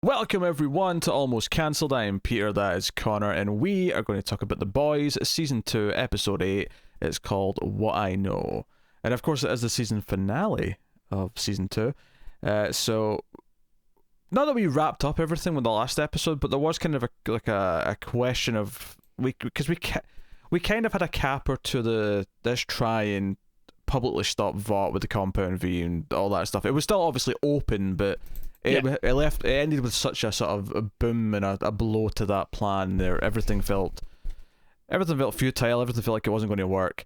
Welcome everyone to Almost Cancelled. I am Peter, that is Connor, and we are going to talk about The Boys, Season 2, Episode 8. It's called What I Know. And of course it is the season finale of Season 2. So, not that we wrapped up everything with the last episode, but there was kind of a question of... Because we kind of had a capper to let's try and publicly stop Vought with the Compound V and all that stuff. It was still obviously open, but... It ended with such a sort of a boom and a blow to that plan there. Everything felt futile. Everything felt like it wasn't going to work.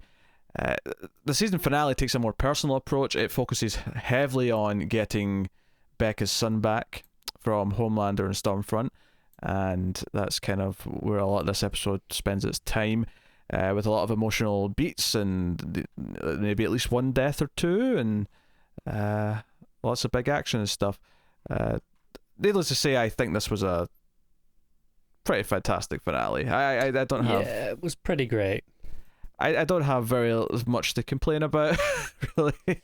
The season finale takes a more personal approach. It focuses heavily on getting Becca's son back from Homelander and Stormfront, and that's kind of where a lot of this episode spends its time, with a lot of emotional beats and maybe at least one death or two, and lots of big action and stuff. Needless to say, I think this was a pretty fantastic finale. I don't have... Yeah, it was pretty great. I don't have very much to complain about, really.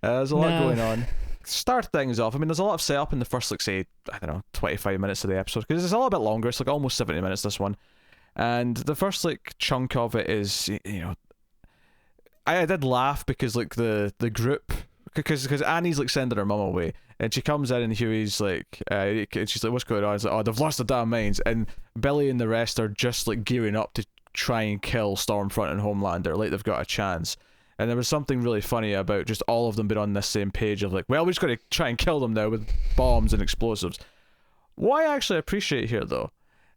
There's a lot going on. Start things off. I mean, there's a lot of setup in the first, 25 minutes of the episode, because it's a little bit longer. It's almost 70 minutes, this one. And the first, chunk of it is, I did laugh because, the group... Because Annie's sending her mum away, and she comes in and Huey's she's like, what's going on? He's like, oh, they've lost their damn minds, and Billy and the rest are just gearing up to try and kill Stormfront and Homelander, like they've got a chance. And there was something really funny about just all of them being on this same page of well, we're just going to try and kill them now with bombs and explosives. What I actually appreciate here, though,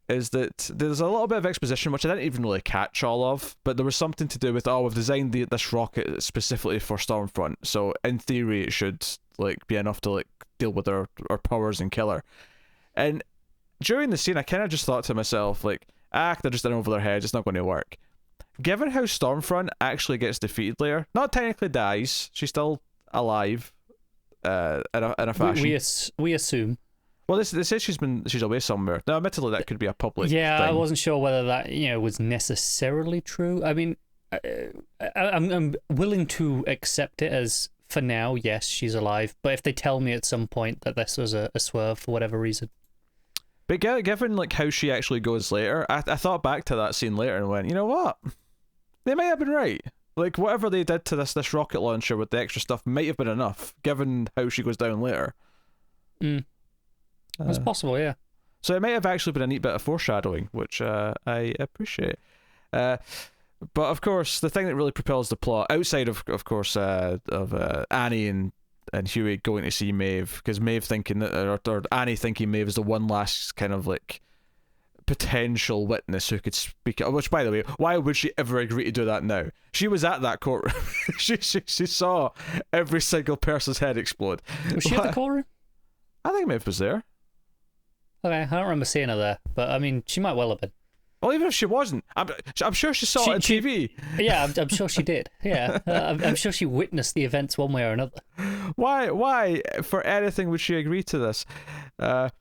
is that there's a little bit of exposition, which I didn't even really catch all of, but there was something to do with, we've designed this rocket specifically for Stormfront, so in theory it should be enough to deal with our powers and kill her. And during the scene, I kind of just thought to myself, they're just in over their heads, it's not going to work. Given how Stormfront actually gets defeated later, not technically dies, she's still alive, in a fashion. We assume. Well, they say she's away somewhere. Now, admittedly, that could be a public thing. I wasn't sure whether that was necessarily true. I mean, I'm willing to accept it as, for now, yes, she's alive. But if they tell me at some point that this was a swerve for whatever reason. But given how she actually goes later, I thought back to that scene later and went, you know what? They might have been right. Whatever they did to this rocket launcher with the extra stuff might have been enough, given how she goes down later. It's possible, yeah. So it might have actually been a neat bit of foreshadowing, which I appreciate. But of course, the thing that really propels the plot, outside of course, of Annie and Huey going to see Maeve, because Maeve thinking that, or Annie thinking Maeve is the one last kind of potential witness who could speak. Which, by the way, why would she ever agree to do that now? She was at that courtroom. she saw every single person's head explode. Was she at the courtroom? I think Maeve was there. Okay, I don't remember seeing her there, but I mean, she might well have been. Well, even if she wasn't, I'm sure she saw it on TV. Yeah, I'm sure she did. Yeah, I'm sure she witnessed the events one way or another. Why, for anything, would she agree to this? But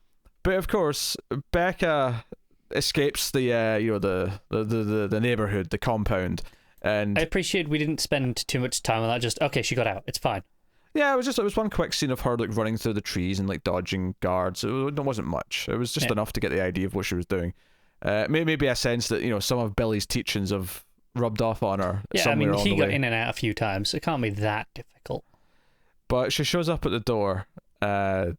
of course, Becca escapes the neighborhood, the compound, and I appreciate we didn't spend too much time on that. Just okay, she got out. It's fine. Yeah, it was one quick scene of her running through the trees and dodging guards. It wasn't much. It was just enough to get the idea of what she was doing. Maybe a sense that some of Billy's teachings have rubbed off on her. Yeah, I mean, he got in and out a few times, so it can't be that difficult. But she shows up at the door, and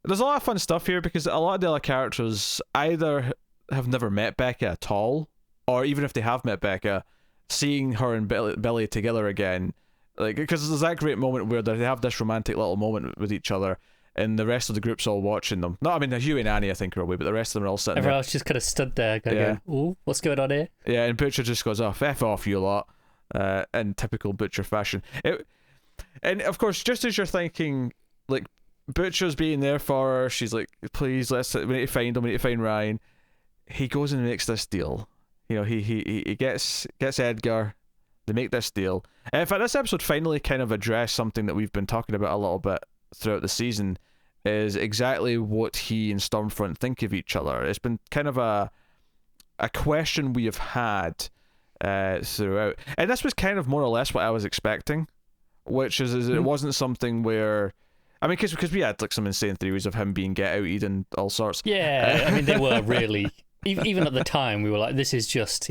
there's a lot of fun stuff here because a lot of the other characters either have never met Becca at all, or even if they have met Becca, seeing her and Billy together again. Because there's that great moment where they have this romantic little moment with each other, and the rest of the group's all watching them. No, I mean, Huey and Annie, I think, are away, but the rest of them are all sitting Everyone else just kind of stood there going, ooh, what's going on here? Yeah, and Butcher just goes, oh, F off, you lot, in typical Butcher fashion. And, of course, just as you're thinking, Butcher's being there for her, she's like, please, we need to find him, we need to find Ryan. He goes and makes this deal. He gets Edgar. They make this deal. In fact, this episode finally kind of addressed something that we've been talking about a little bit throughout the season, is exactly what he and Stormfront think of each other. It's been kind of a question we have had throughout. And this was kind of more or less what I was expecting, which is it wasn't something where I mean, because we had like some insane theories of him being get outed and all sorts. Yeah, I mean, they were really, even at the time, we were like, this is just,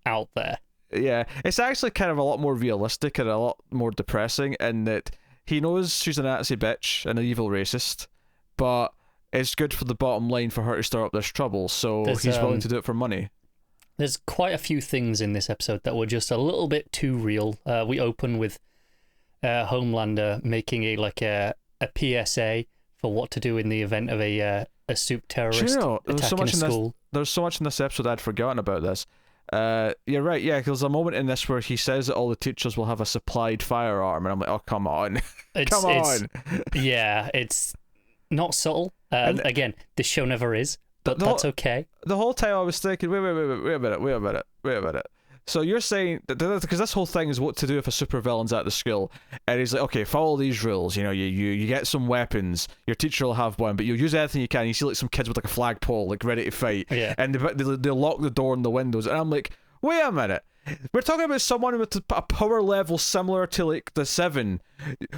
out there. Yeah, it's actually kind of a lot more realistic and a lot more depressing in that he knows she's a Nazi bitch and an evil racist, but it's good for the bottom line for her to start up this trouble, so he's willing to do it for money. There's quite a few things in this episode that were just a little bit too real. We open with Homelander making a PSA for what to do in the event of a soup terrorist attacking a school. There's so much in this episode I'd forgotten about this. You're right, yeah, there's a moment in this where he says that all the teachers will have a supplied firearm, and I'm like, oh, come on. Come on. Yeah, it's not subtle. Again, this show never is, but that's okay. The whole time I was thinking, wait a minute. So you're saying, because this whole thing is what to do if a supervillain's at the school, and he's like, okay, follow these rules, you get some weapons, your teacher will have one, but you'll use anything you can. You see like some kids with like a flagpole, like ready to fight, and they lock the door and the windows, and I'm like, wait a minute, we're talking about someone with a power level similar to like the Seven.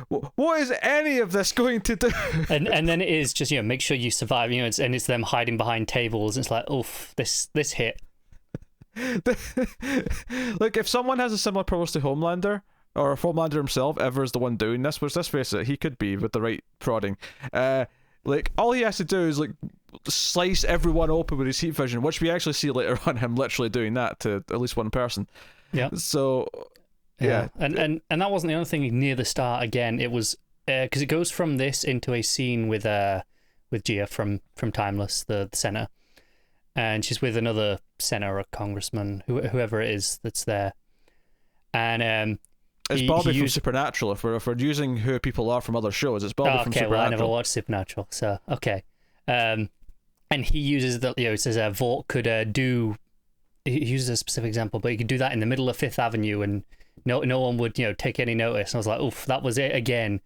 What is any of this going to do? and then it is just, make sure you survive, it's them hiding behind tables, and it's like, oof, this hit. Like, if someone has a similar powers to Homelander, or if Homelander himself ever is the one doing this, which, let's face it, he could be with the right prodding, like, all he has to do is like slice everyone open with his heat vision, which we actually see later on him literally doing that to at least one person. Yeah. So yeah. And that wasn't the only thing near the start. Again, it was because it goes from this into a scene with Gia from Timeless, the senator. And she's with another senator or congressman, whoever it is that's there. And it's Bobby from Supernatural. If we're using who people are from other shows, it's Bobby from Supernatural. Well, I never watched Supernatural, so okay. And he uses it says Vought could do. He uses a specific example, but he could do that in the middle of Fifth Avenue, and no one would take any notice. And I was like, oof, that was it again.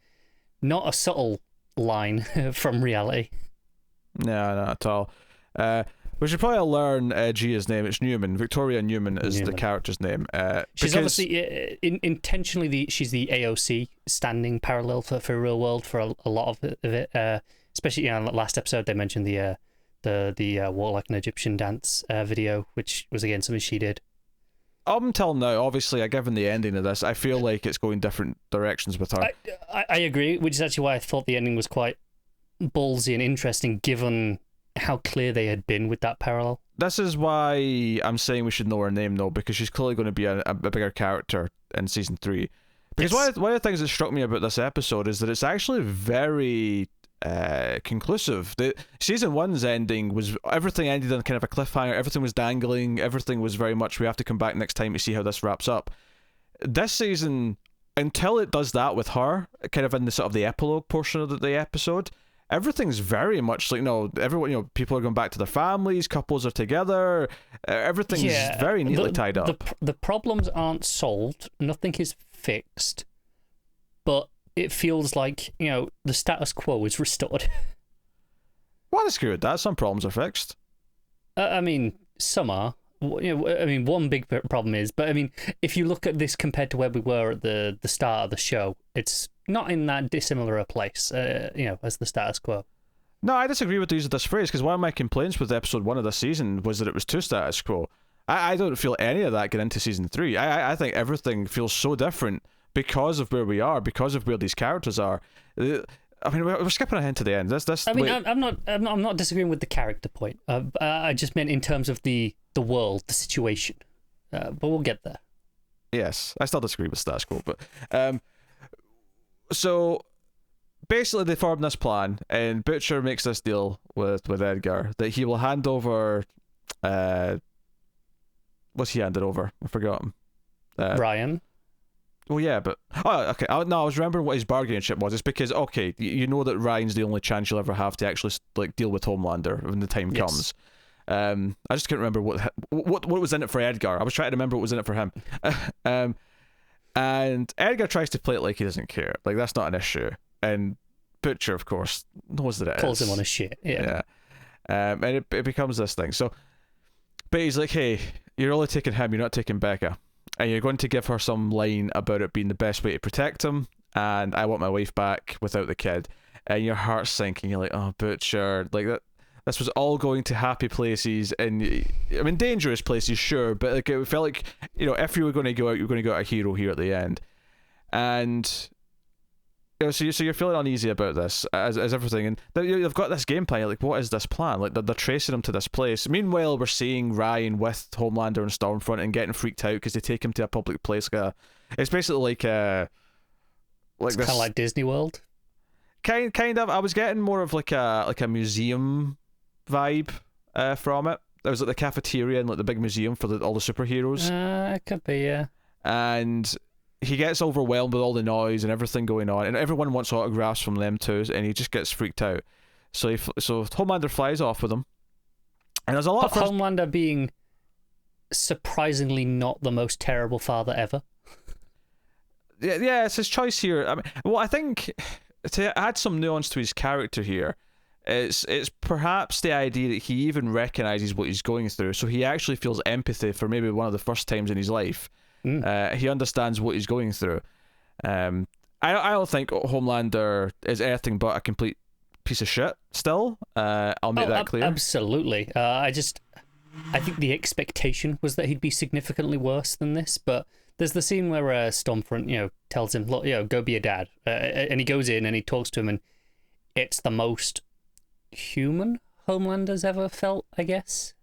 Not a subtle line from reality. No, not at all. We should probably learn Gia's name. It's Newman. Victoria Newman is the character's name. She's obviously intentionally she's the AOC standing parallel for real world for a lot of it. Especially last episode they mentioned the Walk Like an Egyptian dance video, which was again something she did. Up until now, obviously, given the ending of this, I feel like it's going different directions with her. I agree, which is actually why I thought the ending was quite ballsy and interesting, given how clear they had been with that parallel. This is why I'm saying we should know her name, though, because she's clearly going to be a bigger character in season 3. Because one of the things that struck me about this episode is that it's actually very conclusive. The season 1's ending was everything ended on kind of a cliffhanger. Everything was dangling. Everything was very much we have to come back next time to see how this wraps up. This season, until it does that with her, kind of in the sort of the epilogue portion of the episode, everything's very much like, everyone, people are going back to their families, couples are together, everything's very neatly tied up. The problems aren't solved, nothing is fixed, but it feels like, the status quo is restored. Well, I disagree with that. Some problems are fixed. I mean, some are. One big problem is, but if you look at this compared to where we were at the start of the show, it's not in that dissimilar a place, as the status quo. No, I disagree with the use of this phrase, because one of my complaints with episode 1 of this season was that it was too status quo. I don't feel any of that get into season 3. I think everything feels so different because of where we are, because of where these characters are. We're skipping ahead to the end. I'm not disagreeing with the character point. I just meant in terms of the world, the situation. But we'll get there. Yes, I still disagree with status quo, but so basically they form this plan, and Butcher makes this deal with Edgar that he will hand over. What's he handed over? I forgot him. Ryan. Well, yeah, but okay. I was remembering what his bargaining chip was. It's because you know that Ryan's the only chance you'll ever have to actually deal with Homelander when the time comes. I just can't remember what was in it for Edgar. I was trying to remember what was in it for him. And Edgar tries to play it like he doesn't care. Like, that's not an issue. And Butcher, of course, knows that it calls is. Him on his shit. Yeah. And it becomes this thing. So, but he's like, hey, you're only taking him, you're not taking Becca. And you're going to give her some line about it being the best way to protect him, and I want my wife back without the kid. and your heart's sinking. You're like, oh, Butcher, like that. This was all going to happy places, and I mean dangerous places, sure, but like it felt like, you know, if you were going to go out, you were going to go out a hero here at the end, and you know, so you're feeling uneasy about this as everything, and you've got this game plan. You're like, what is this plan? Like they're tracing him to this place. Meanwhile, we're seeing Ryan with Homelander and Stormfront and getting freaked out because they take him to a public place. It's basically like it's kind of like Disney World. Kind of. I was getting more of like a museum vibe from it. There was like the cafeteria and like the big museum for all the superheroes. It could be, yeah. And he gets overwhelmed with all the noise and everything going on, and everyone wants autographs from them too, and he just gets freaked out. So Homelander flies off with him, and there's a lot of Homelander being surprisingly not the most terrible father ever. Yeah, it's his choice here. I mean, well, I think to add some nuance to his character here, it's perhaps the idea that he even recognizes what he's going through, so he actually feels empathy for maybe one of the first times in his life. He understands what he's going through. I don't think Homelander is anything but a complete piece of shit still. I'll make that clear. Absolutely. I think the expectation was that he'd be significantly worse than this, but there's the scene where Stormfront, tells him, look, go be a dad. And he goes in and he talks to him, and it's the most human Homelander's ever felt, I guess.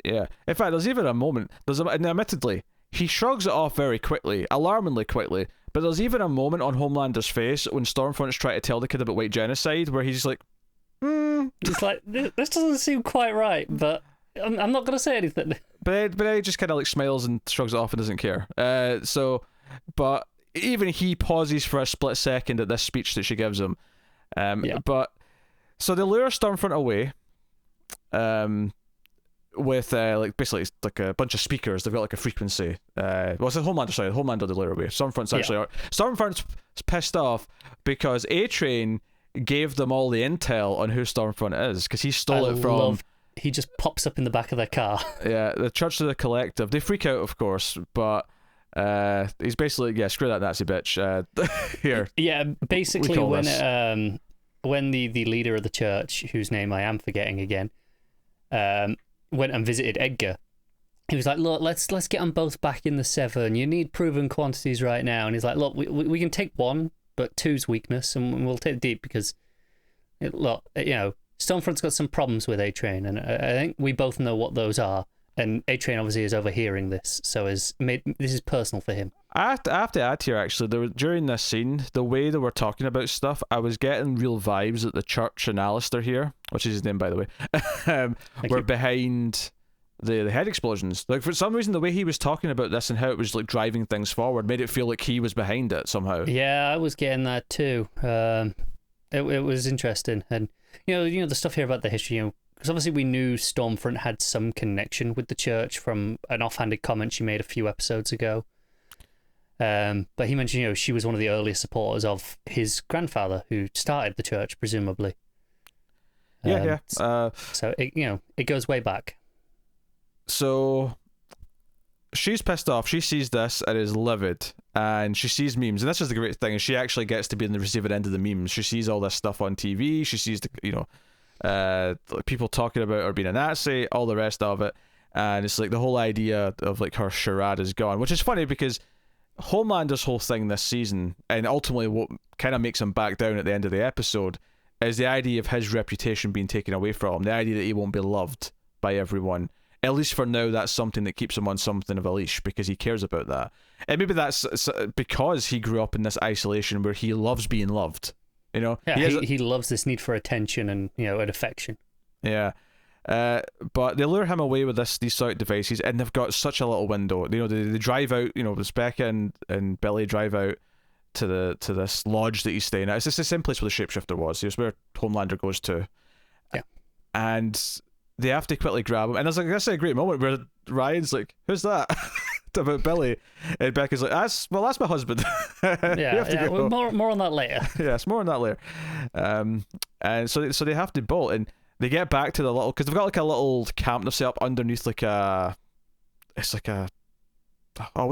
Yeah. In fact, there's even a moment, and admittedly, he shrugs it off very quickly, alarmingly quickly, but there's even a moment on Homelander's face when Stormfront's trying to tell the kid about white genocide where he's like, He's like, this doesn't seem quite right, but I'm not going to say anything. But he just kind of like smiles and shrugs it off and doesn't care. But even he pauses for a split second at this speech that she gives him. But so they lure Stormfront away. With like basically like a bunch of speakers. They've got like a frequency. It's Homelander they lure away. Stormfront's pissed off because A-Train gave them all the intel on who Stormfront is, because he stole it from. He just pops up in the back of their car. Yeah, the Church of the Collective. They freak out, of course, but he's basically screw that Nazi bitch. Here. Yeah, basically when the leader of the church, whose name I am forgetting again, went and visited Edgar, he was like, look, let's get them both back in the 7. You need proven quantities right now. And he's like, look, we can take 1, but 2's weakness, and we'll take deep because, Stormfront's got some problems with A-Train, and I think we both know what those are. And A-Train obviously is overhearing this, so this is personal for him. I have to add here, actually, during this scene, the way they were talking about stuff, I was getting real vibes that the Church and Alistair here, which is his name, by the way, were behind the head explosions. Like, for some reason, the way he was talking about this and how it was like driving things forward made it feel like he was behind it somehow. Yeah, I was getting that too. It was interesting, and the stuff here about the history, because obviously we knew Stormfront had some connection with the church from an offhanded comment she made a few episodes ago. But he mentioned, she was one of the earliest supporters of his grandfather who started the church, presumably. So it goes way back. So she's pissed off. She sees this and is livid, and she sees memes. And this is the great thing: is she actually gets to be in the receiving end of the memes. She sees all this stuff on TV. She sees people talking about her being a Nazi, all the rest of it, and it's like the whole idea of like her charade is gone, which is funny because Homelander's whole thing this season, and ultimately what kind of makes him back down at the end of the episode, is the idea of his reputation being taken away from him, the idea that he won't be loved by everyone. At least for now, that's something that keeps him on something of a leash, because he cares about that. And maybe that's because he grew up in this isolation where he loves being loved. Yeah, he loves this need for attention and and affection. Yeah. But they lure him away with these sort of devices, and they've got such a little window. They drive out. Becca and Billy drive out to this lodge that he's staying at. It's just the same place where the shapeshifter was. It's where Homelander goes to. Yeah. And they have to quickly grab him, and there's that's a great moment where Ryan's like, "Who's that?" about Billy, and Becca's like, "That's my husband." More on that later. Yes, more on that later. And so they have to bolt, and they get back to the little, because they've got like a little camp they've set up underneath what do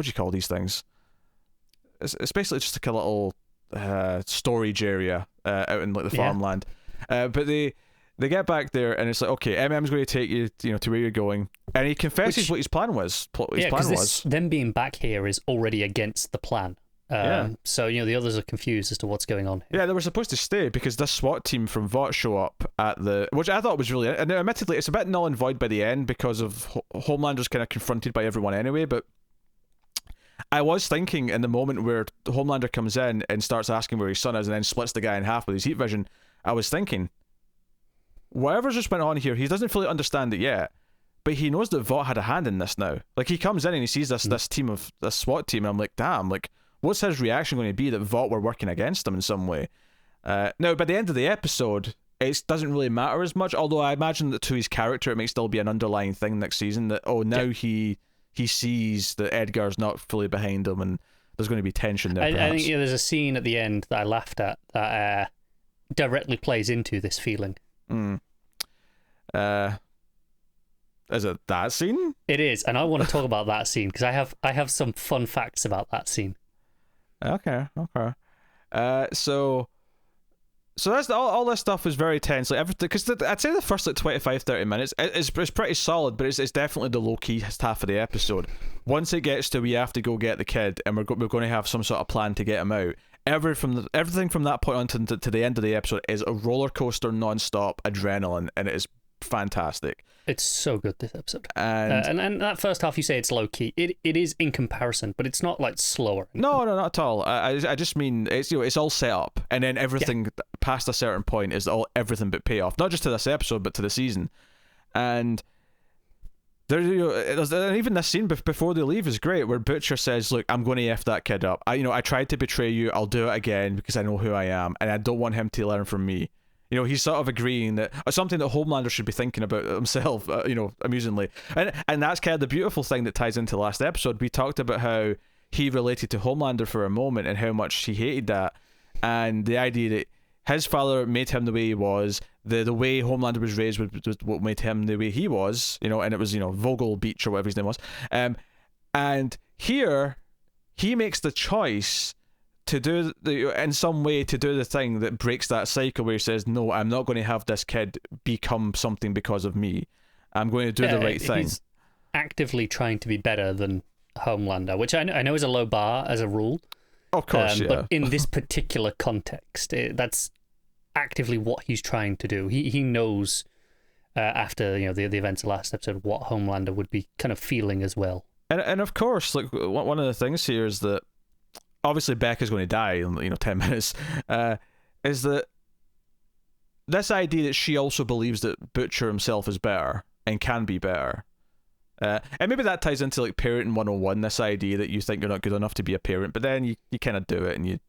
you call these things? It's basically just like a little storage area out in like the farmland. But they get back there, and it's like, okay, MM's going to take you, to where you're going, and he confesses what his plan was. Them being back here is already against the plan. So the others are confused as to what's going on here. Yeah, they were supposed to stay because this SWAT team from Vought show up which I thought was really, and admittedly it's a bit null and void by the end because of Homelander's kind of confronted by everyone anyway, but I was thinking in the moment where Homelander comes in and starts asking where his son is and then splits the guy in half with his heat vision, I was thinking, whatever's just went on here, he doesn't fully understand it yet, but he knows that Vought had a hand in this now. Like, he comes in and he sees this SWAT team, and I'm like, damn, like, what's his reaction going to be that Vought were working against him in some way? Now, by the end of the episode, it doesn't really matter as much, although I imagine that to his character, it may still be an underlying thing next season that, he sees that Edgar's not fully behind him, and there's going to be tension there. I think there's a scene at the end that I laughed at that directly plays into this feeling. Is it that scene? It is, and I want to talk about that scene because I have some fun facts about that scene. Okay. So that's all this stuff was very tense, like everything, because I'd say the first 25-30 minutes is pretty solid, but it's definitely the low key half of the episode. Once it gets to we have to go get the kid and we're going to have some sort of plan to get him out, everything from that point on to the end of the episode is a roller coaster, non-stop adrenaline, and it is fantastic. It's so good, this episode. And that first half, you say it's low key. It is in comparison, but it's not like slower. No, not at all. I just mean it's it's all set up, and then everything past a certain point is everything but payoff. Not just to this episode, but to the season. And there, and even this scene before they leave is great, where Butcher says, "Look, I'm going to f that kid up. I tried to betray you. I'll do it again because I know who I am, and I don't want him to learn from me." He's sort of agreeing that something that Homelander should be thinking about himself, amusingly. And that's kind of the beautiful thing that ties into last episode. We talked about how he related to Homelander for a moment and how much he hated that. And the idea that his father made him the way he was, the way Homelander was raised was what made him the way he was, and it was, Vogel Beach or whatever his name was. And here, he makes the choice to do in some way to do the thing that breaks that cycle where he says, no, I'm not going to have this kid become something because of me. I'm going to do the right thing. He's actively trying to be better than Homelander, which I know is a low bar as a rule. Of course, But in this particular context, that's actively what he's trying to do. He knows after the events of last episode what Homelander would be kind of feeling as well. And of course, like one of the things here is that obviously Becca's going to die in 10 minutes. Is that this idea that she also believes that Butcher himself is better and can be better. And maybe that ties into like parenting 101, this idea that you think you're not good enough to be a parent, but then you kind of do it and you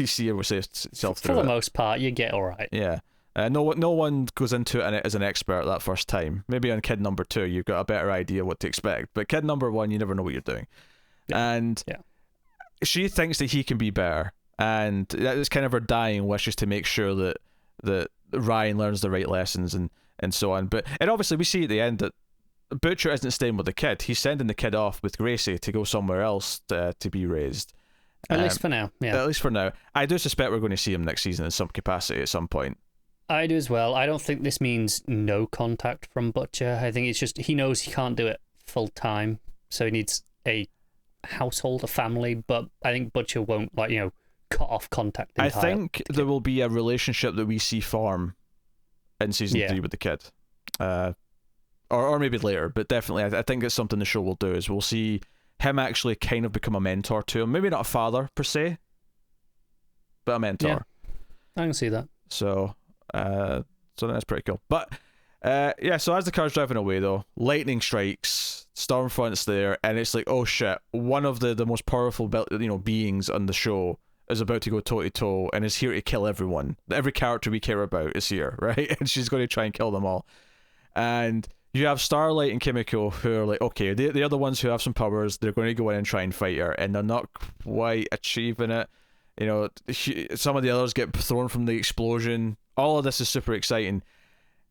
see yourself through it. For the most part, you get all right. Yeah. No one goes into it as an expert that first time. Maybe on kid number 2, you've got a better idea what to expect. But kid number 1, you never know what you're doing. Yeah. And she thinks that he can be better. And that is kind of her dying wish, is to make sure that Ryan learns the right lessons and so on. And obviously we see at the end that Butcher isn't staying with the kid. He's sending the kid off with Gracie to go somewhere else to be raised. At least for now, yeah. At least for now. I do suspect we're going to see him next season in some capacity at some point. I do as well. I don't think this means no contact from Butcher. I think it's just he knows he can't do it full time, so he needs a household, a family. But I think Butcher won't cut off contact entirely. I think there will be a relationship that we see form in season 3 with the kid. Or maybe later, but definitely I think it's something the show will do, is we'll see him actually kind of become a mentor to him. Maybe not a father per se, but a mentor. Yeah, I can see that. So that's pretty cool. But so as the car's driving away though, lightning strikes, Stormfront's there, and it's like, oh shit, one of the most powerful beings on the show is about to go toe-to-toe and is here to kill everyone. Every character we care about is here, right? And she's going to try and kill them all. And you have Starlight and Kimiko who are like, okay, they're the ones who have some powers. They're going to go in and try and fight her, and they're not quite achieving it. Some of the others get thrown from the explosion. All of this is super exciting.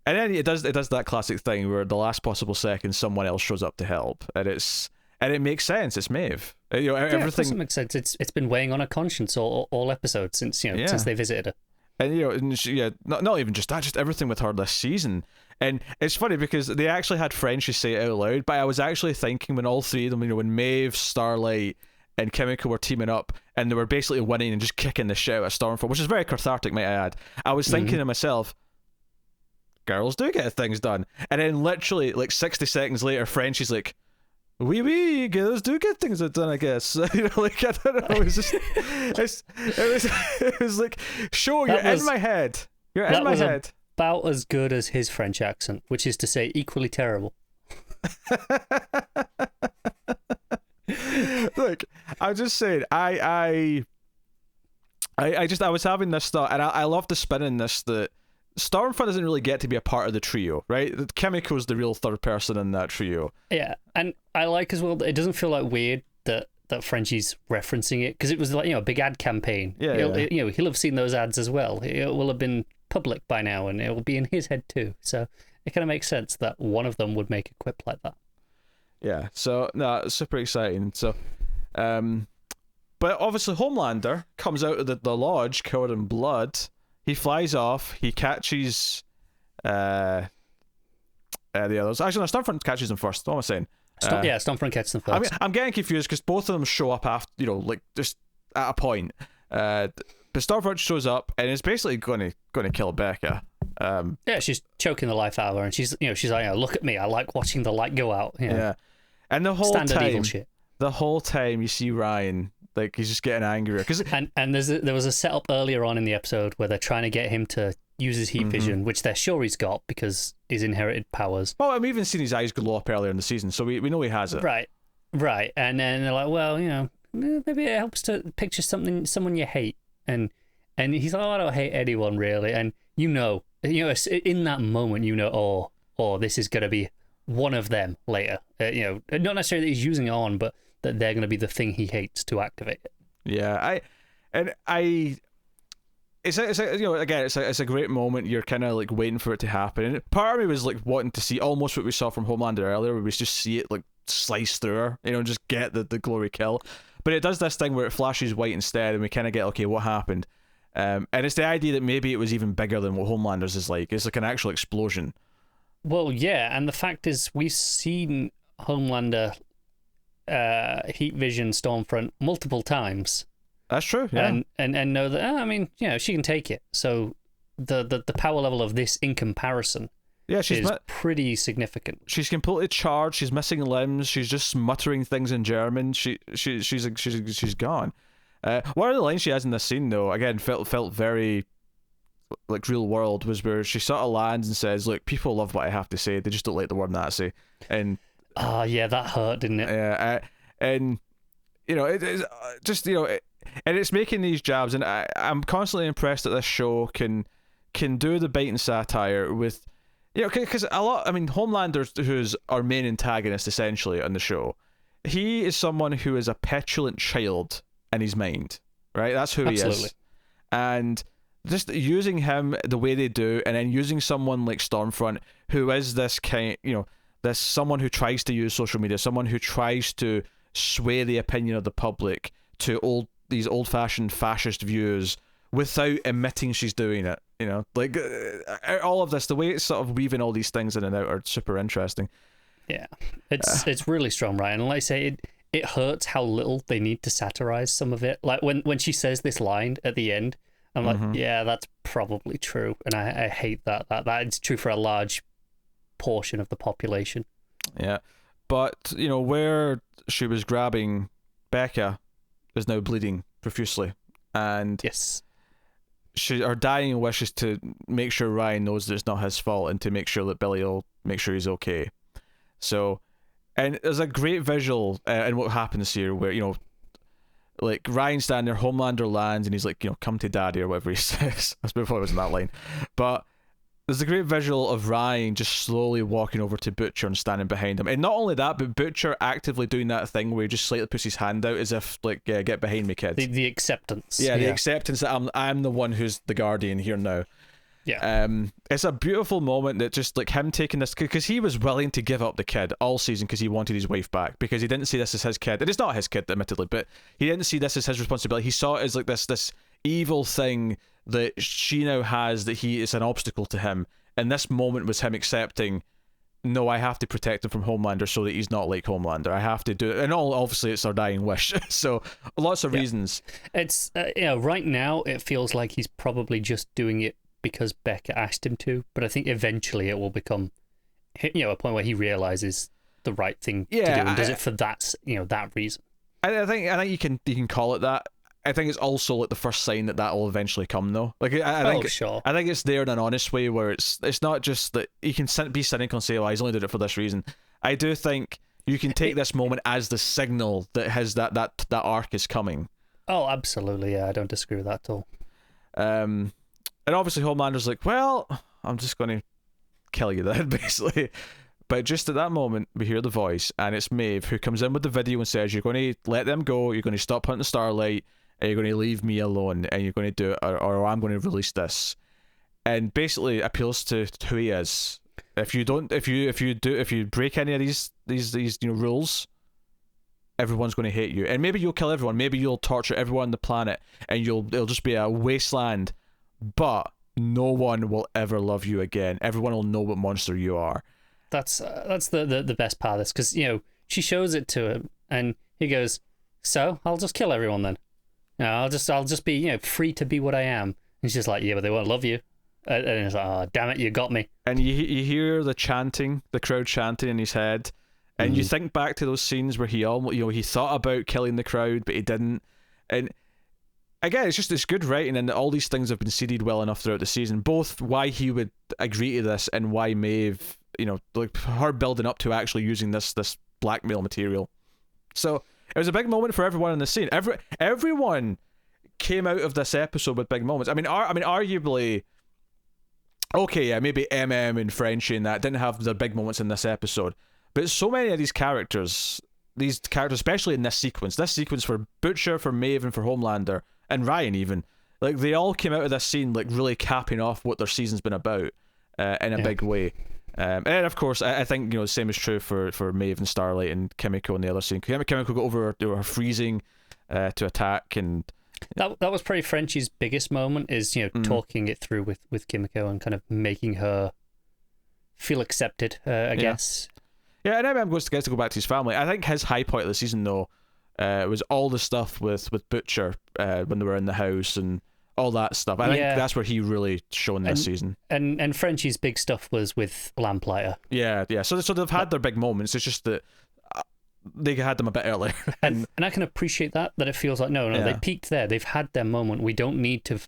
And then it does that classic thing where the last possible second someone else shows up to help. And it makes sense. It's Maeve. Everything Of course it makes sense. It's been weighing on her conscience all episode since since they visited her. And and she, not even just that, just everything with her this season. And it's funny because they actually had Frenchie say it out loud, but I was actually thinking when all three of them, when Maeve, Starlight, and Kimiko were teaming up and they were basically winning and just kicking the shit out of Stormfront, which is very cathartic, might I add. I was thinking to myself, girls do get things done. And then literally 60 seconds later, Frenchie's like, wee, girls do get things done, I guess. I don't know, it was just, it was like, sure, you're in my head. You're in my head. About as good as his French accent, which is to say equally terrible. Look, I'm just saying, I was having this thought, and I love the spin in this, that Stormfront doesn't really get to be a part of the trio, right? Kimiko's the real third person in that trio. Yeah, and I like as well that it doesn't feel like weird that Frenchie's referencing it, because it was like, a big ad campaign. Yeah, he'll have seen those ads as well. It will have been public by now, and it will be in his head too. So it kind of makes sense that one of them would make a quip like that. Yeah, so no, it's super exciting. So, but obviously Homelander comes out of the lodge covered in blood. He flies off. He catches the others. Actually, no, Stormfront catches them first. What am I saying? Stormfront catches them first. I'm getting confused because both of them show up after, just at a point. But Stormfront shows up and is basically going to kill Becca. She's choking the life out of her, and she's like, look at me, I like watching the light go out. Yeah. And the whole standard time, evil shit. The whole time you see Ryan, he's just getting angrier. And there was a setup earlier on in the episode where they're trying to get him to use his heat vision, which they're sure he's got because he's inherited powers. Well, I've even seen his eyes glow up earlier in the season, so we know he has it. Right. And then they're like, well, maybe it helps to picture someone you hate. And he's like, oh, I don't hate anyone really. And in that moment, oh, this is going to be one of them later. Not necessarily that he's using it on, but that they're going to be the thing he hates to activate it. Yeah, it's a great moment. You're kind of waiting for it to happen, and part of me was wanting to see almost what we saw from Homelander earlier, where we just see it slice through her, just get the glory kill. But it does this thing where it flashes white instead, and we kind of get, okay, what happened? And it's the idea that maybe it was even bigger than what Homelander's is like. It's like an actual explosion. Well, yeah, and the fact is, we've seen Homelander heat vision Stormfront multiple times. That's true, yeah. And know that, she can take it. So the power level of this in comparison is pretty significant. She's completely charged. She's missing limbs. She's just muttering things in German. She's gone. One of the lines she has in this scene, though, again, felt very real world, was where she sort of lands and says, "Look, people love what I have to say. They just don't like the word Nazi." And yeah, that hurt, didn't it? Yeah, and it is just and it's making these jabs, and I'm constantly impressed that this show can do the bait and satire with, because Homelander, who's our main antagonist essentially on the show, he is someone who is a petulant child in his mind, right? That's who Absolutely. He is. And just using him the way they do, and then using someone like Stormfront, who is this this someone who tries to use social media, someone who tries to sway the opinion of the public to these old-fashioned fascist views without admitting she's doing it. All of this, the way it's sort of weaving all these things in and out are super interesting. Yeah, it's really strong, right? And like I say, it hurts how little they need to satirize some of it. Like when she says this line at the end, I'm like, yeah, that's probably true, and I hate that it's true for a large portion of the population. Yeah, but where she was grabbing Becca is now bleeding profusely, and yes, her dying wish is to make sure Ryan knows that it's not his fault, and to make sure that Billy will make sure he's okay. So, and there's a great visual in what happens here, where Ryan standing there, Homelander lands, and he's like, come to daddy, or whatever he says. That's before it was in that line. But there's a great visual of Ryan just slowly walking over to Butcher and standing behind him. And not only that, but Butcher actively doing that thing where he just slightly puts his hand out as if, get behind me, kid. The acceptance. Yeah, the acceptance that I'm the one who's the guardian here now. Yeah. It's a beautiful moment that just him taking this, because he was willing to give up the kid all season because he wanted his wife back, because he didn't see this as his kid. It is not his kid, admittedly, but he didn't see this as his responsibility. He saw it as this evil thing that she now has, that he is an obstacle to him. And this moment was him accepting, no, I have to protect him from Homelander so that he's not like Homelander. I have to do it. And obviously it's our dying wish. So lots of reasons. It's, right now it feels like he's probably just doing it because Becca asked him to. But I think eventually it will become, a point where he realizes the right thing to do and does it for that reason. I think you can call it that. I think it's also like the first sign that will eventually come, though. Like I think, sure. I think it's there in an honest way where it's not just that you can be cynical and say, "Oh, he's only did it for this reason." I do think you can take this moment as the signal that that arc is coming. Oh, absolutely, yeah. I don't disagree with that at all. And obviously Homelander's like, "Well, I'm just going to kill you then," basically. But just at that moment, we hear the voice, and it's Maeve who comes in with the video and says, "You're going to let them go. You're going to stop hunting Starlight. And you're going to leave me alone, and you're going to do it, or I'm going to release this," and basically appeals to who he is. If you break any of these rules, everyone's going to hate you, and maybe you'll kill everyone, maybe you'll torture everyone on the planet, and it'll just be a wasteland, but no one will ever love you again. Everyone will know what monster you are. That's the best part of this, because she shows it to him, and he goes, "So I'll just kill everyone then. I'll just be free to be what I am." And she's like, "Yeah, but they won't love you." And it's like, "Oh, damn it, you got me." And you hear the crowd chanting in his head, and you think back to those scenes where he thought about killing the crowd, but he didn't. And again, it's good writing, and all these things have been seeded well enough throughout the season. Both why he would agree to this and why Maeve, like her building up to actually using this blackmail material. So it was a big moment for everyone in the scene. Everyone came out of this episode with big moments. I mean, arguably, okay, yeah, maybe MM and Frenchie and that didn't have the big moments in this episode, but so many of these characters, especially in this sequence for Butcher, for Maeve, and for Homelander, and Ryan even, like they all came out of this scene like really capping off what their season's been about in a big way. And of course, I think the same is true for Maeve and Starlight and Kimiko in the other scene. Kimiko got over her freezing to attack, and that was probably Frenchie's biggest moment. Is talking it through with Kimiko and kind of making her feel accepted. I guess. Yeah, and I'm going to go back to his family. I think his high point of the season though was all the stuff with Butcher when they were in the house and all that stuff. I think that's where he really shone this season. And Frenchie's big stuff was with Lamplighter. Yeah. So they've had their big moments. It's just that they had them a bit earlier. and I can appreciate that it feels like, no, they peaked there. They've had their moment. We don't need to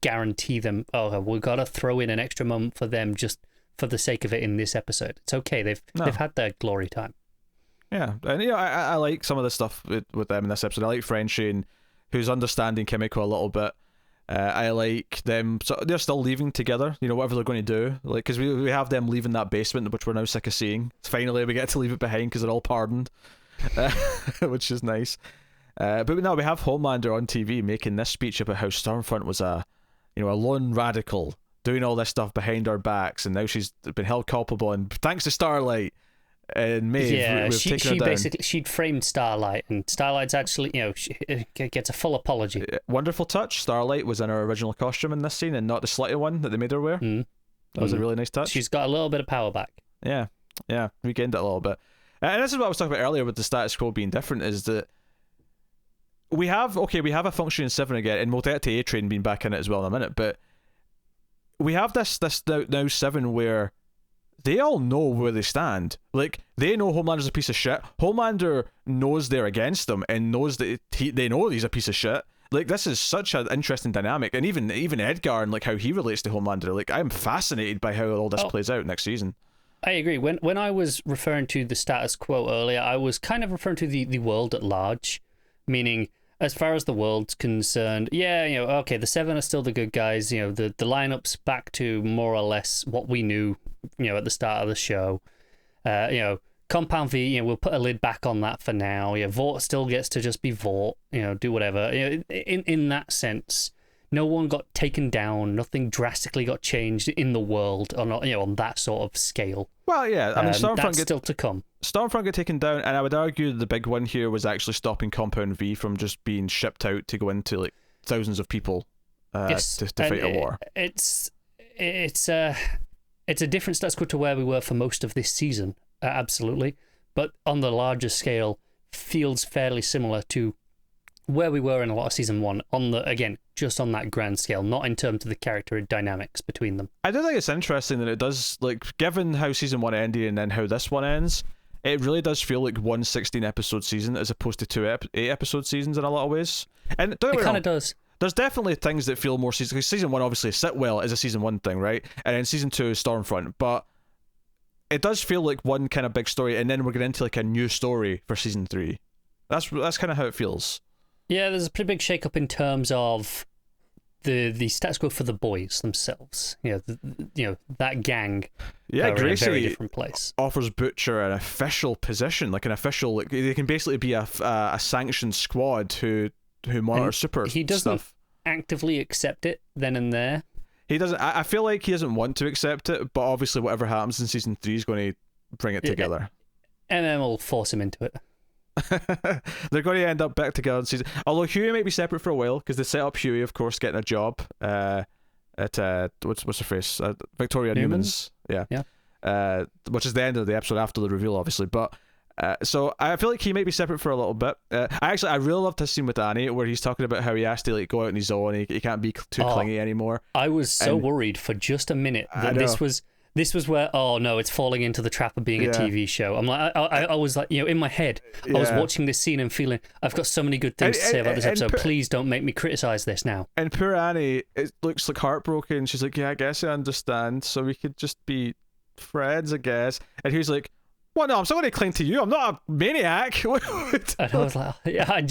guarantee them, we've got to throw in an extra moment for them just for the sake of it in this episode. It's okay. They've had their glory time. Yeah. And, I like some of the stuff with them in this episode. I like Frenchie, who's understanding Kimiko a little bit. I like them, so they're still leaving together, whatever they're going to do, like, because we have them leaving that basement, which we're now sick of seeing. Finally we get to leave it behind because they're all pardoned, which is nice. But now we have Homelander on TV making this speech about how Stormfront was a lone radical doing all this stuff behind our backs, and now she's been held culpable, and thanks to Starlight and Maeve, we've taken her down. Basically, she'd framed Starlight, and Starlight's actually, she gets a full apology. Wonderful touch. Starlight was in her original costume in this scene, and not the slutty one that they made her wear. That was a really nice touch. She's got a little bit of power back. Yeah, regained it a little bit. And this is what I was talking about earlier with the status quo being different, is that we have a functioning Seven again, and we'll get to A-Train being back in it as well in a minute, but we have this now Seven where they all know where they stand. Like, they know Homelander's a piece of shit. Homelander knows they're against them and knows that they know he's a piece of shit. Like, this is such an interesting dynamic. And even Edgar and like how he relates to Homelander. Like, I'm fascinated by how all this plays out next season. I agree. When I was referring to the status quo earlier, I was kind of referring to the world at large, meaning, as far as the world's concerned, okay, the Seven are still the good guys. The lineup's back to more or less what we knew, at the start of the show. Compound V, we'll put a lid back on that for now. Vought still gets to just be Vought, do whatever. In that sense, no one got taken down. Nothing drastically got changed in the world on that sort of scale. Well, yeah, I mean, that's still to come. Stormfront got taken down, and I would argue the big one here was actually stopping Compound V from just being shipped out to go into like thousands of people Yes, to fight a war. It's a different status quo to where we were for most of this season, absolutely. But on the larger scale, feels fairly similar to where we were in a lot of season one. Just on that grand scale, not in terms of the character dynamics between them. I do think it's interesting that it does, like, given how season one ended and then how this one ends, it really does feel like one 16-episode season as opposed to two 8-episode seasons in a lot of ways. And don't get me It kind wrong, of does. there's definitely things that feel more season, because season one obviously Sitwell is a season one thing, right? And then season two is Stormfront, but it does feel like one kind of big story, and then we're getting into like a new story for season three. That's kind of how it feels. Yeah, there's a pretty big shake-up in terms of the status quo for the boys themselves. That gang. Yeah, are Gracie in a very different place. offers Butcher an official position, like an official. Like, they can basically be a sanctioned squad who monitors super He doesn't stuff. actively accept it then and there. He doesn't. I feel like he doesn't want to accept it, but obviously whatever happens in season 3 is going to bring it together. will force him into it. They're going to end up back together in season. Although Huey might be separate for a while, because they set up Huey, of course, getting a job at what's her face, Victoria Newman's. Yeah. Which is the end of the episode after the reveal, obviously. But so I feel like he might be separate for a little bit. I really loved this scene with Annie where he's talking about how he has to like go out on his own. He can't be too clingy anymore. I was so worried for just a minute that this was where, oh no, it's falling into the trap of being a TV show. I'm like, I was like, in my head, I was watching this scene and feeling, I've got so many good things to say about this episode. Please don't make me criticize this now. And poor Annie, it looks like heartbroken. She's like, yeah, I guess I understand. So we could just be friends, I guess. And he was like, well, no, I'm still going to cling to you. I'm not a maniac. And I was like, yeah,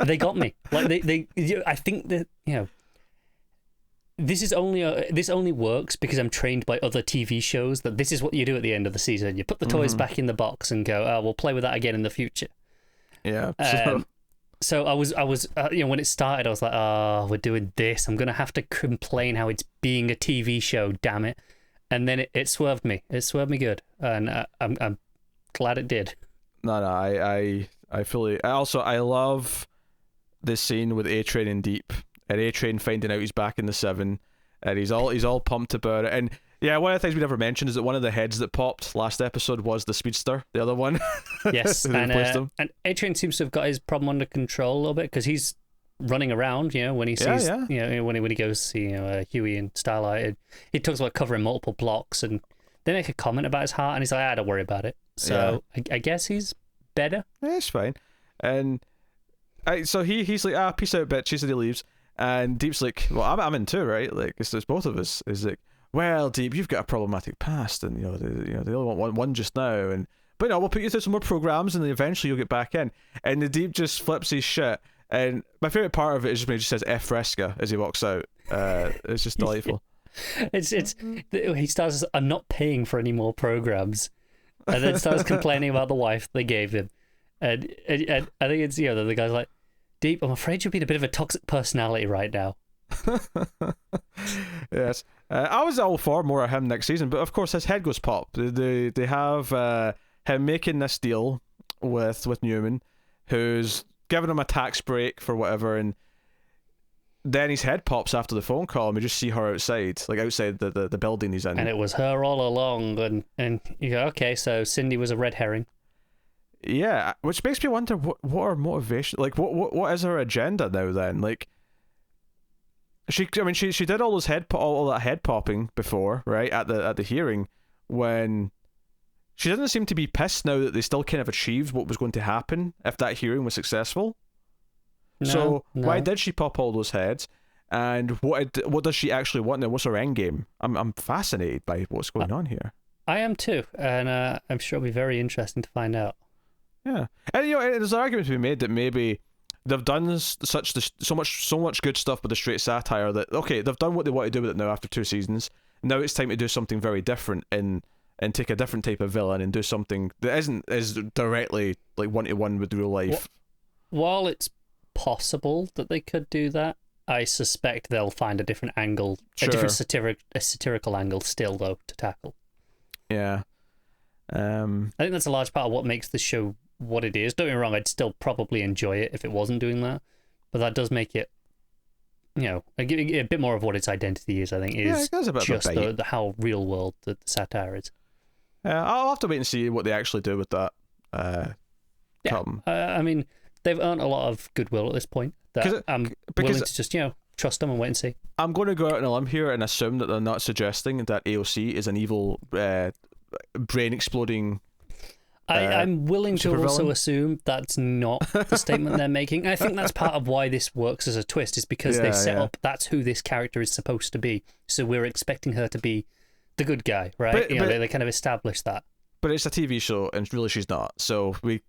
they got me. Like they I think that this only works because I'm trained by other TV shows that this is what you do at the end of the season. You put the toys back in the box and go, oh, we'll play with that again in the future. Yeah. So I was when it started, I was like, oh, we're doing this. I'm gonna have to complain how it's being a TV show. Damn it! And then it swerved me. It swerved me good, and I'm glad it did. No, I fully. I love this scene with A-Train and Deep, and A-Train finding out he's back in the 7, and he's all pumped about it. And yeah, one of the things we never mentioned is that one of the heads that popped last episode was the Speedster, the other one. Yes, and A-Train seems to have got his problem under control a little bit because he's running around, when he sees, when he goes to see, Huey and Starlight. He talks about covering multiple blocks, and they make a comment about his heart, and he's like, don't worry about it. So I guess he's better. Yeah, it's fine. And so he's like, peace out, bitches, and he leaves. And Deep's like, well, I'm in too, right? Like, it's both of us. Is like, well, Deep, you've got a problematic past, and they only want one just now, but we'll put you through some more programs, and then eventually you'll get back in. And the Deep just flips his shit. And my favorite part of it is just when he just says F Fresca as he walks out. It's just delightful. He starts, I'm not paying for any more programs, and then starts complaining about the wife they gave him. And I think it's, the guy's like, Deep, I'm afraid you're being a bit of a toxic personality right now. Yes. I was all for more of him next season, but of course his head goes pop. They have him making this deal with Newman, who's giving him a tax break for whatever, and then his head pops after the phone call, and we just see her outside the building he's in. And it was her all along, and you go, okay, so Cindy was a red herring. Yeah, which makes me wonder what her motivation, like what is her agenda now then? Like, she did all those all that head popping before, right, at the hearing, when she doesn't seem to be pissed now that they still kind of achieved what was going to happen if that hearing was successful. No. Why did she pop all those heads? And what does she actually want now? What's her end game? I'm fascinated by what's going on here. I am too, and I'm sure it'll be very interesting to find out. Yeah, and there's an argument to be made that maybe they've done so much good stuff with the straight satire that, okay, they've done what they want to do with it now after 2 seasons. Now it's time to do something very different and take a different type of villain and do something that isn't as directly like 1-to-1 with real life. While it's possible that they could do that, I suspect they'll find a different angle, a different satirical angle still, though, to tackle. Yeah. I think that's a large part of what makes the show what it is. Don't get me wrong, I'd still probably enjoy it if it wasn't doing that, but that does make it a bit more of what its identity is. I think is it has a bit just of a bite. the how real world the satire is. I'll have to wait and see what they actually do with that. I mean, they've earned a lot of goodwill at this point. I'm willing to just trust them and wait and see. I'm going to go out on a limb here and assume that they're not suggesting that AOC is an evil, brain exploding. I'm willing to also supervillain? assume that's not the statement they're making. And I think that's part of why this works as a twist, is because they set up that's who this character is supposed to be. So we're expecting her to be the good guy, right? But they kind of establish that. But it's a TV show, and really she's not. So we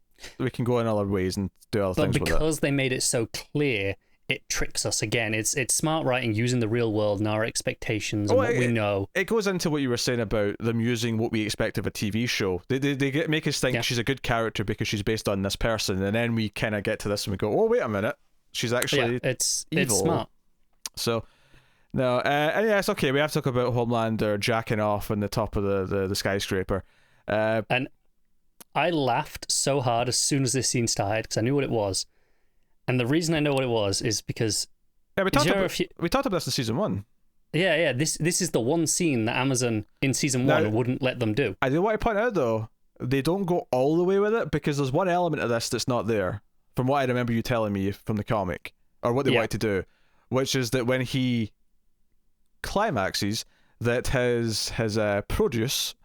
can go in other ways and do other things with it. But because they made it so clear, it tricks us again. It's smart writing using the real world and our expectations and what we know. It goes into what you were saying about them using what we expect of a TV show. They make us think she's a good character because she's based on this person, and then we kind of get to this and we go, oh, wait a minute, she's actually it's evil. smart. So, no, and yeah, it's okay. We have to talk about Homelander jacking off on the top of the skyscraper. And I laughed so hard as soon as this scene started because I knew what it was. And the reason I know what it was is because we talked about this in season 1. Yeah. This is the one scene that Amazon in season 1 wouldn't let them do. I do want to point out though, they don't go all the way with it because there's one element of this that's not there, from what I remember you telling me from the comic, or what they wanted to do, which is that when he climaxes, that his produce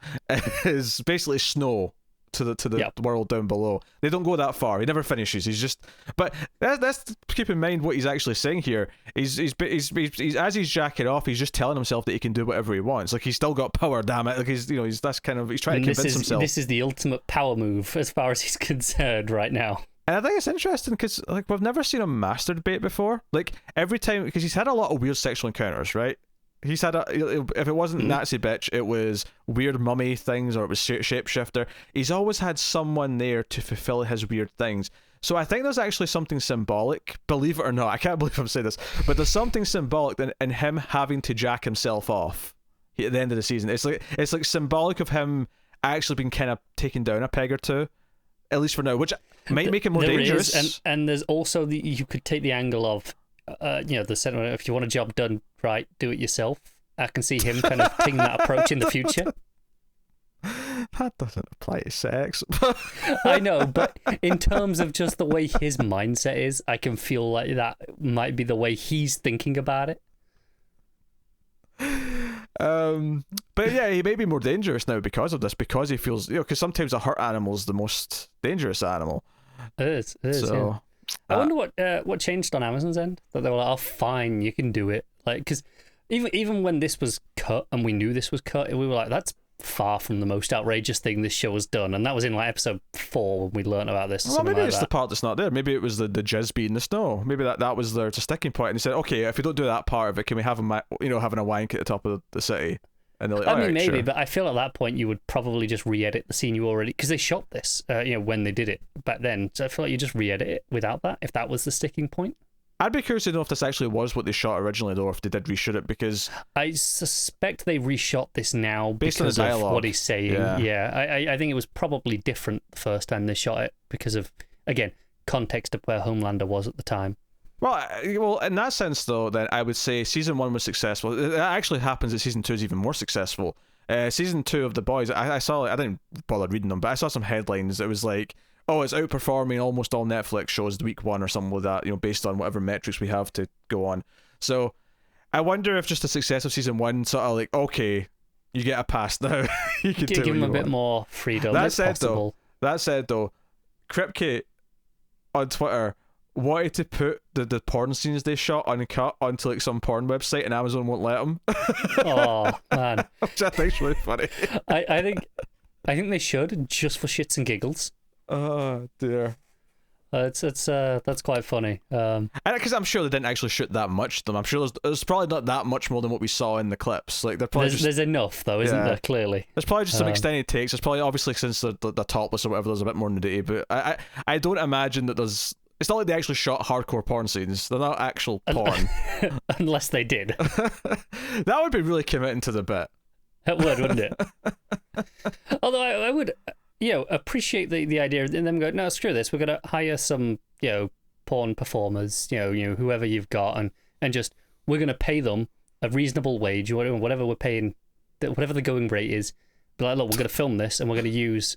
is basically snow to the world down below. They don't go that far. He never finishes. He's just. But let's keep in mind what he's actually saying here. He's as he's jacking off, he's just telling himself that he can do whatever he wants. Like he's still got power. Damn it! Like he's he's trying to convince himself. This is the ultimate power move as far as he's concerned right now. And I think it's interesting because like we've never seen him masturbate before. Like every time, because he's had a lot of weird sexual encounters, right? He's had if it wasn't Nazi bitch, it was weird mummy things, or it was shapeshifter. He's always had someone there to fulfill his weird things. So I think there's actually something symbolic, believe it or not. I can't believe I'm saying this, but there's something symbolic in him having to jack himself off at the end of the season. It's like symbolic of him actually being kind of taken down a peg or two, at least for now, which might make him more dangerous. And there's also you could take the angle of the sentiment, if you want a job done right, do it yourself. I can see him kind of taking that approach in the future. That doesn't apply to sex. I know, but in terms of just the way his mindset is, I can feel like that might be the way he's thinking about it. But yeah, he may be more dangerous now because of this, because he feels, because sometimes a hurt animal is the most dangerous animal. It is. So, yeah. I wonder what changed on Amazon's end, that they were like, oh fine, you can do it. Like, because even when this was cut and we knew this was cut, we were like, that's far from the most outrageous thing this show has done. And that was in like episode 4 when we learned about this. Well, maybe it's the part that's not there. Maybe it was the jizz being in the snow. Maybe that was their sticking point. And he said, okay, if we don't do that part of it, can we have him having a wank at the top of the city? And they're like, I mean, maybe, sure. But I feel at that point you would probably just re-edit the scene you already, because they shot this, when they did it back then. So I feel like you just re-edit it without that, if that was the sticking point. I'd be curious to know if this actually was what they shot originally, though, or if they did reshoot it, because I suspect they reshot this now based on the because dialogue. of what he's saying. Yeah. I think it was probably different the first time they shot it because of, again, context of where Homelander was at the time. Well, in that sense, though, then I would say season 1 was successful. It actually happens that season 2 is even more successful. Season 2 of The Boys, I saw, I didn't bother reading them, but I saw some headlines. It was like, oh, it's outperforming almost all Netflix shows week 1 or something like that, based on whatever metrics we have to go on. So I wonder if just the success of season 1 sort of like, okay, you get a pass now. You can give him a bit more freedom. That said, though, Kripke on Twitter wanted to put the porn scenes they shot uncut onto like some porn website, and Amazon won't let him. Oh man, which I think's really funny. I think they should, just for shits and giggles. Oh dear. That's quite funny. And because I'm sure they didn't actually shoot that much of them. I'm sure there's probably not that much more than what we saw in the clips. Like there's enough though, isn't there? Clearly, there's probably just some extended takes. There's probably, obviously, since the topless or whatever, there's a bit more nudity. But I don't imagine that there's. It's not like they actually shot hardcore porn scenes. They're not actual porn. Unless they did. That would be really committing to the bit. It would, wouldn't it? Although I would, appreciate the idea of them going, no, screw this. We're going to hire some, porn performers, whoever you've got, and just we're going to pay them a reasonable wage, or whatever we're paying, whatever the going rate is. But like, look, we're going to film this and we're going to use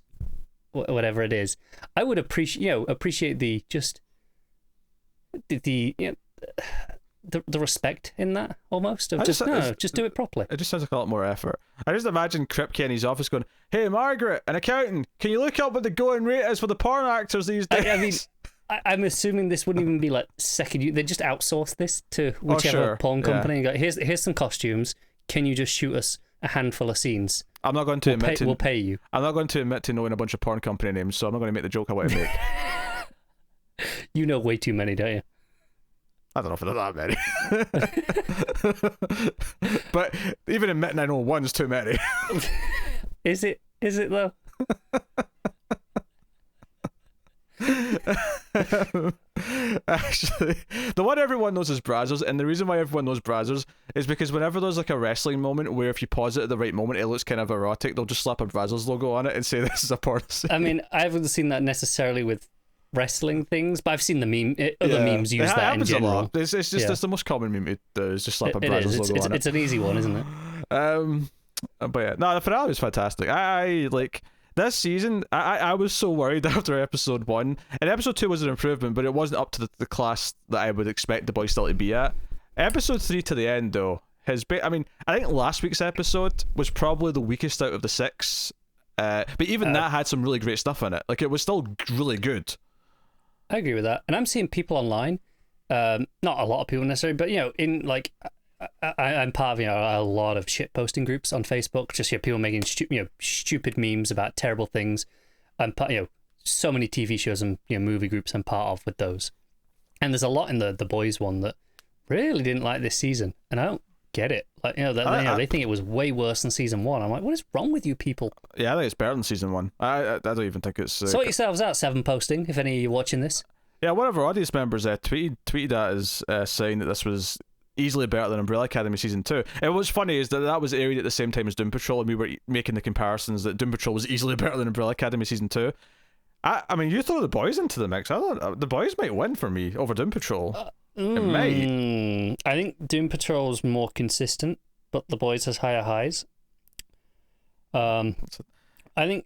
whatever it is. I would appreciate the respect in that, almost, of just do it properly. It just sounds like a lot more effort. I just imagine Crip Kenny's office going, "Hey Margaret, an accountant, can you look up what the going rate is for the porn actors these days?" I mean, I'm assuming this wouldn't even be like second. They just outsource this to whichever porn company and go, "Here's some costumes. Can you just shoot us a handful of scenes?" I'm not going to we'll pay you. I'm not going to admit to knowing a bunch of porn company names, so I'm not going to make the joke I want to make. You know way too many, don't you? I don't know if I know that many. But even admitting I know one's too many. Is it though? Actually, the one everyone knows is Brazzers, and the reason why everyone knows Brazzers is because whenever there's like a wrestling moment where if you pause it at the right moment it looks kind of erotic, they'll just slap a Brazzers logo on it and say this is a porn scene. I mean, I haven't seen that necessarily with wrestling things, but I've seen the other memes use that in general. A lot. It's just it's the most common meme to do is just slap a Brazzers logo on it. It's an easy one, isn't it? But yeah, no, the finale was fantastic. I like this season. I was so worried after episode 1, and episode 2 was an improvement, but it wasn't up to the class that I would expect the boys still to be at. Episode 3 to the end though I think last week's episode was probably the weakest out of the 6, but even that had some really great stuff in it. Like, it was still really good. I agree with that, and I'm seeing people online, not a lot of people necessarily, but in like, I'm part of a lot of shit posting groups on Facebook. Just people making stupid memes about terrible things. I'm part, so many TV shows and movie groups I'm part of with those, and there's a lot in the boys one that really didn't like this season, and I don't get it. Like they think it was way worse than season 1. I'm like, what is wrong with you people? Yeah, I think it's better than season 1. I don't even think it's. Sort yourselves out, 7 posting. If any of you watching this. Yeah, one of our audience members tweeted at us saying that this was easily better than Umbrella Academy season 2. And what's funny is that was aired at the same time as Doom Patrol, and we were making the comparisons that Doom Patrol was easily better than Umbrella Academy season 2. I mean, you throw the boys into the mix. The boys might win for me over Doom Patrol. It might. I think Doom Patrol is more consistent, but the boys has higher highs. I think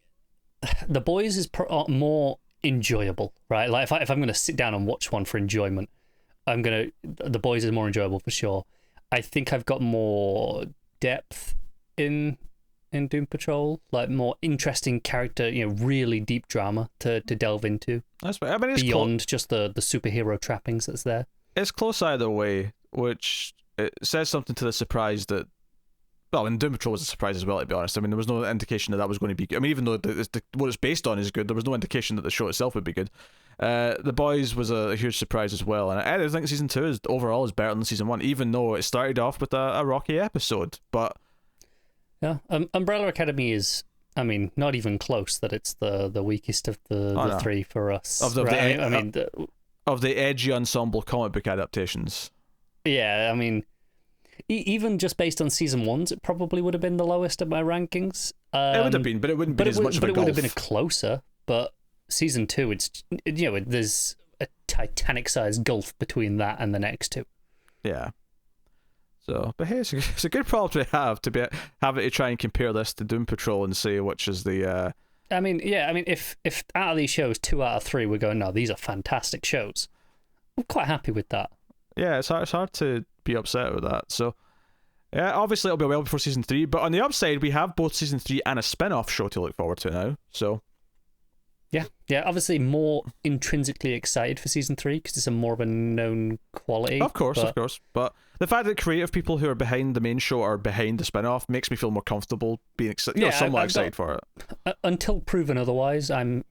the boys is more enjoyable, right? Like if I'm going to sit down and watch one for enjoyment, the boys is more enjoyable for sure. I think I've got more depth in Doom Patrol, like more interesting character, really deep drama to delve into. That's right. I mean, it's beyond just the superhero trappings that's there. It's close either way, which it says something to the surprise that. Well, and Doom Patrol was a surprise as well, to be honest. I mean, there was no indication that was going to be good. I mean, even though what it's based on is good, there was no indication that the show itself would be good. The Boys was a huge surprise as well, and I think season 2 overall is better than season 1, even though it started off with a rocky episode. But yeah, Umbrella Academy is, I mean, not even close that it's the weakest of the 3 for us. Of the edgy ensemble comic book adaptations. Yeah, I mean. Even just based on season 1's, it probably would have been the lowest of my rankings. It would have been, but it wouldn't be as much of a gulf. But it would have been closer. But season 2, it's there's a Titanic-sized gulf between that and the next 2. Yeah. So, but hey, it's a good problem to have having to try and compare this to Doom Patrol and say which is the. I mean, if out of these shows 2 out of 3 we're going, no, these are fantastic shows. I'm quite happy with that. Yeah, it's hard to be upset with that. So, yeah, obviously it'll be well before season 3. But on the upside, we have both season 3 and a spin-off show to look forward to now. So, yeah, obviously more intrinsically excited for season 3 because it's a more of a known quality. Of course. But the fact that creative people who are behind the main show are behind the spin-off makes me feel more comfortable being somewhat excited for it. Until proven otherwise, I'm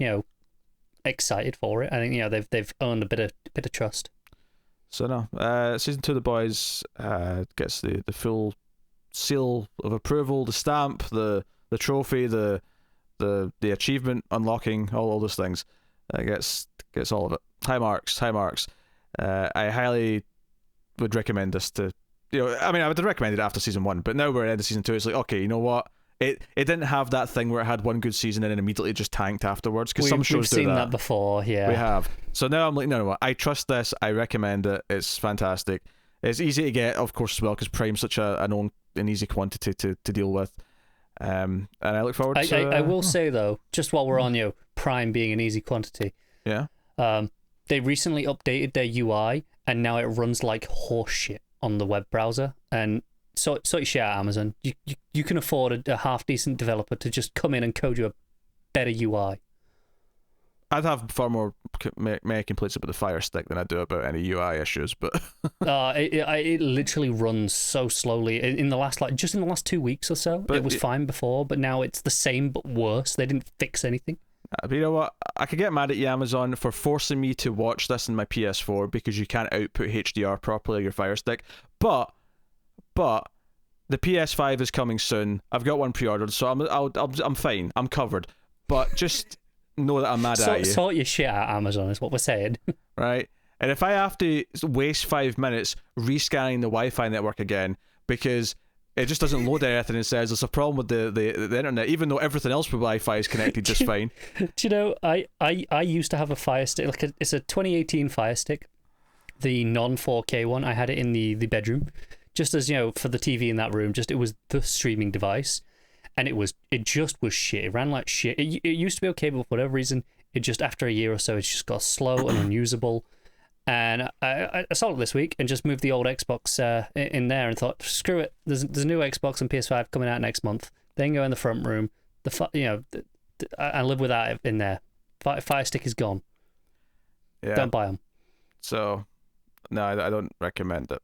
excited for it. I think they've earned a bit of trust. So no, season 2 of The Boys gets the full seal of approval, the stamp, the trophy, the achievement unlocking, all those things. Gets all of it. High marks. I highly would recommend this to. I mean, I would have recommended it after season 1, but now we're at the end of season 2. It's like, okay, you know what? It didn't have that thing where it had one good season and then immediately just tanked afterwards, because some shows do that. We've seen that before, yeah. We have. So now I'm like, no, I trust this. I recommend it. It's fantastic. It's easy to get, of course, as well, because Prime's such an easy quantity to deal with. And I look forward to... I will say, though, just while we're on Prime being an easy quantity, yeah, they recently updated their UI, and now it runs like horseshit on the web browser. And so you share Amazon. You can afford a half-decent developer to just come in and code you a better UI. I'd have far more many complaints about the Fire Stick than I do about any UI issues, but it literally runs so slowly. In the last 2 weeks or so, it was fine before, but now it's the same but worse. They didn't fix anything. But you know what? I could get mad at you, Amazon, for forcing me to watch this in my PS4 because you can't output HDR properly on your Fire Stick. But the PS5 is coming soon. I've got one pre-ordered, so I'm fine. I'm covered. But just know that I'm mad at you. Sort your shit out, Amazon, is what we're saying. Right? And if I have to waste 5 minutes rescanning the Wi-Fi network again because it just doesn't load anything and says there's a problem with the internet, even though everything else with Wi-Fi is connected just fine. Do you know, I used to have a Fire Stick, it's a 2018 Fire Stick, the non-4K one. I had it in the bedroom, just as, for the TV in that room, it was the streaming device. And it just was shit. It ran like shit. It used to be okay, but for whatever reason, it just, after a year or so, it just got slow and unusable. And I sold it this week and just moved the old Xbox in there and thought, screw it. There's a new Xbox and PS5 coming out next month. They can go in the front room. I live without it in there. Fire Stick is gone. Yeah. Don't buy them. So, no, I don't recommend it.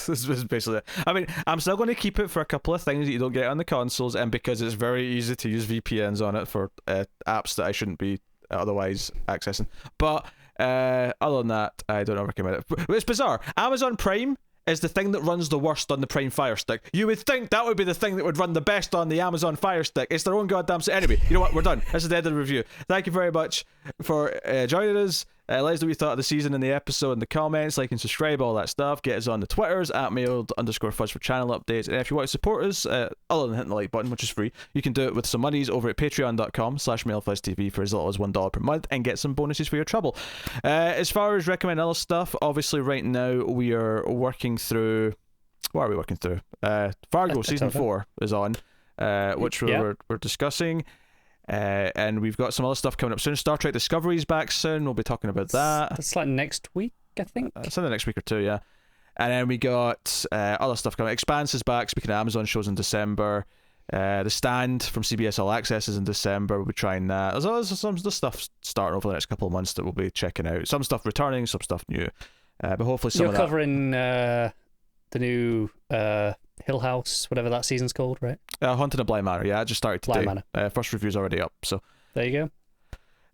This is basically it. I mean, I'm still going to keep it for a couple of things that you don't get on the consoles, and because it's very easy to use VPNs on it for apps that I shouldn't be otherwise accessing. But other than that, I don't recommend it. But it's bizarre. Amazon Prime is the thing that runs the worst on the Prime Fire Stick. You would think that would be the thing that would run the best on the Amazon Fire Stick. It's their own goddamn... Anyway, you know what? We're done. This is the end of the review. Thank you very much for joining us. Let us know what you thought of the season and the episode in the comments. Like and subscribe, all that stuff. Get us on the Twitters @mailed_fudge for channel updates. And if you want to support us, other than hitting the like button, which is free, you can do it with some monies over at patreon.com/mailfuzztv for as little as $1 per month and get some bonuses for your trouble. As far as recommend other stuff, obviously right now we are working through... What are we working through? Fargo Season 4 is on, which we're discussing. And we've got some other stuff coming up soon. Star Trek Discovery's back soon. We'll be talking about that. That's like next week, I think. It's in the next week or two, yeah. And then we got other stuff coming. Expanse is back. Speaking of Amazon shows in December. The Stand from CBS All Access is in December. We'll be trying that. There's some stuff starting over the next couple of months that we'll be checking out. Some stuff returning, some stuff new. But hopefully some You're covering the new Hill House, whatever that season's called, right? Haunted of Bly Manor, yeah. I just started today. First review's already up, so there you go.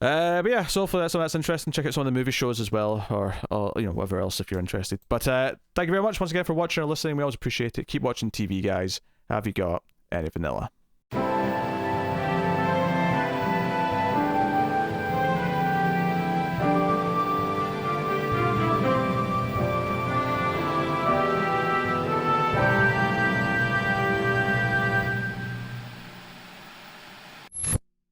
But yeah, so hopefully that's interesting. Check out some of the movie shows as well, or whatever else if you're interested. But thank you very much once again for watching or listening. We always appreciate it. Keep watching TV, guys. Have you got any vanilla?